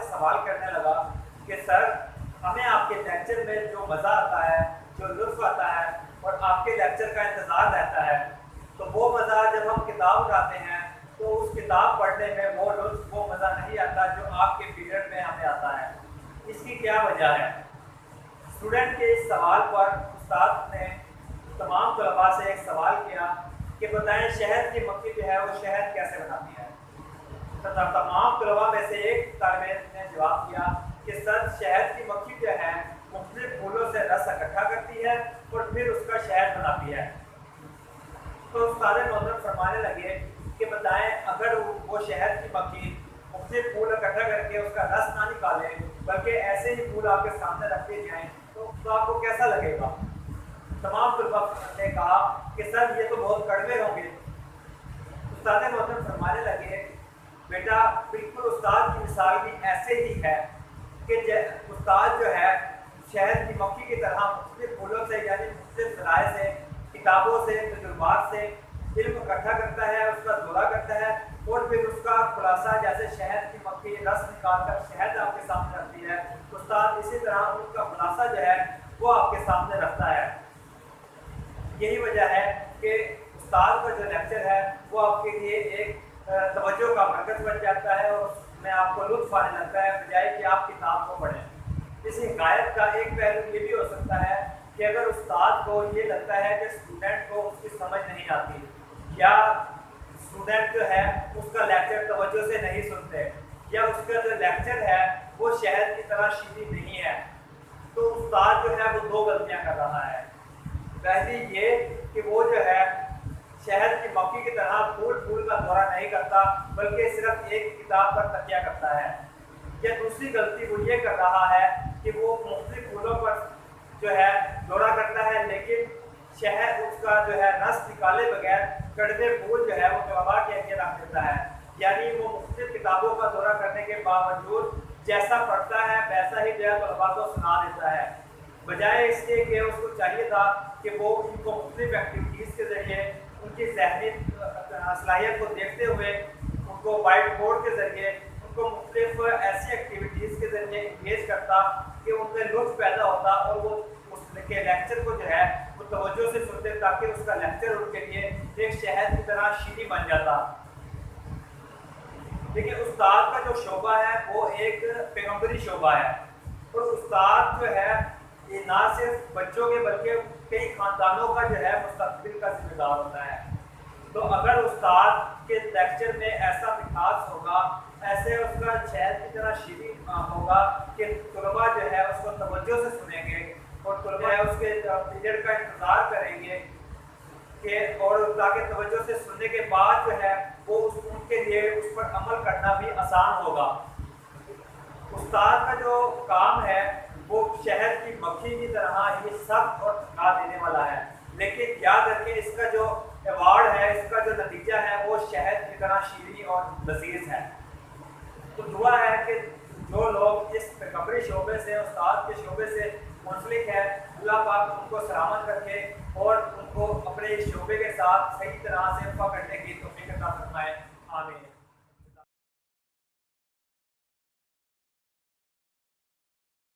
سے سوال کرنے لگا کہ سر ہمیں آپ کے لیکچر میں جو مزہ آتا ہے، جو لطف آتا ہے اور آپ کے لیکچر کا انتظار رہتا ہے، تو وہ مزہ جب ہم کتاب اٹھاتے ہیں تو اس کتاب پڑھنے میں وہ لطف، وہ مزہ نہیں آتا جو آپ کے پیریڈ میں ہمیں آتا ہے۔ اس کی کیا وجہ ہے؟ اسٹوڈنٹ کے اس سوال پر استاد نے تمام طلباء سے ایک سوال کیا کہ بتائیں شہد کی مکھی جو ہے وہ شہد کیسے بناتی ہے؟ تمام طلباء میں سے ایک طالب علم نے جواب دیا کہ سر شہد کی مکھی جو ہے مختلف پھولوں سے رس اکٹھا کرتی ہے اور پھر اس کا شہد بناتی ہے۔ تو استاد محترم فرمانے لگے کہ بتائیں اگر وہ شہد کی مکھی مختلف پھول اکٹھا کر کے اس کا رس نہ نکالے بلکہ ایسے ہی پھول آپ کے سامنے رکھتے جائیں تو آپ کو کیسا لگے گا؟ تمام طلباء نے کہا کہ سر یہ تو بہت کڑوے ہوں گے۔ استاد محترم فرمانے لگے بیٹا بالکل استاد کی مثال بھی ایسے ہی ہے کہ استاد جو ہے شہد کی مکھی کی طرح مختلف پھولوں سے یعنی مختلف ذرائع سے، کتابوں سے، تجربات سے علم اکٹھا کرتا ہے، اس کا دورہ کرتا ہے اور پھر اس کا خلاصہ جیسے شہد کی مکھی رس نکال کر شہد آپ کے سامنے رکھتی ہے، استاد اسی طرح اس کا خلاصہ جو ہے وہ آپ کے سامنے رکھتا ہے۔ یہی وجہ ہے کہ استاد کا جو لیکچر ہے وہ آپ کے لیے ایک توجہ کا مرکز بن جاتا ہے اور اس میں آپ کو لطف آنے لگتا ہے بجائے کہ آپ کتاب کو پڑھیں۔ اس حکایت کا ایک پہلو یہ بھی ہو سکتا ہے کہ اگر استاد کو یہ لگتا ہے کہ اسٹوڈنٹ کو اس کی سمجھ نہیں آتی یا اسٹوڈنٹ جو ہے اس کا لیکچر توجہ سے نہیں سنتے یا اس کا جو لیکچر ہے وہ شہد کی طرح شیریں نہیں ہے، تو استاد جو ہے وہ دو غلطیاں کر رہا ہے۔ پہلی یہ کہ وہ جو ہے شہد کی مکھی کی طرح پھول پھول کا دورہ نہیں کرتا بلکہ صرف ایک کتاب پر تکیہ کرتا ہے، یا دوسری غلطی وہ یہ کر رہا ہے کہ وہ مختلف پھولوں پر جو ہے دورہ کرتا ہے لیکن شہد اس کا جو ہے رس نکالے بغیر کڑوے پھول جو ہے وہ طلباء کے آگے رکھ دیتا ہے، یعنی وہ مختلف کتابوں کا دورہ کرنے کے باوجود جیسا پڑھتا ہے ویسا ہی جو ہے طلباء کو سنا دیتا ہے، بجائے اس کے کہ اس کو چاہیے تھا کہ وہ ان کو مختلف ایکٹیویٹیز کے ذریعے ان کی ذہنی صلاحیت کو دیکھتے ہوئے ان کو وائٹ بورڈ کے ذریعے ان کو مختلف ایسی ایکٹیویٹیز کے ذریعے انگیج کرتا کہ ان میں لطف پیدا ہوتا اور وہ اس کے لیکچر کو جو ہے وہ توجہ سے سنتے تاکہ اس کا لیکچر ان کے لیے ایک شہد کی طرح شیریں بن جاتا۔ لیکن استاد کا جو شعبہ ہے وہ ایک پیغمبری شعبہ ہے اور استاد جو ہے یہ نہ صرف بچوں کے بلکہ کئی خاندانوں کا جو ہے مستقبل کا ذمہ دار ہوتا ہے۔ تو اگر استاد کے لیکچر میں ایسا مٹھاس ہوگا، ایسے اس کا شہد کی طرح شیریں ہوگا کہ طلباء جو ہے اس کو توجہ سے سنیں گے اور طلباء اس کے پیریڈ کا انتظار کریں گے کہ اور تاکہ توجہ سے سننے کے بعد جو ہے وہ ان کے لیے اس پر عمل کرنا بھی آسان ہوگا۔ استاد کا جو کام ہے وہ شہد کی مکھی کی طرح یہ سخت اور تھکا دینے والا ہے، لیکن یاد رکھیں اس کا جو ایوارڈ ہے، اس کا جو نتیجہ ہے وہ شہد کی طرح شیریں اور لذیذ ہے۔ تو دعا ہے کہ جو لوگ اس پیغمبری شعبے سے، استاد کے شعبے سے منسلک ہے، اللہ پاک ان کو سلامت رکھے اور ان کو اپنے اس شعبے کے ساتھ صحیح طرح سے پکڑنے کی توفیق عطا فرمائے۔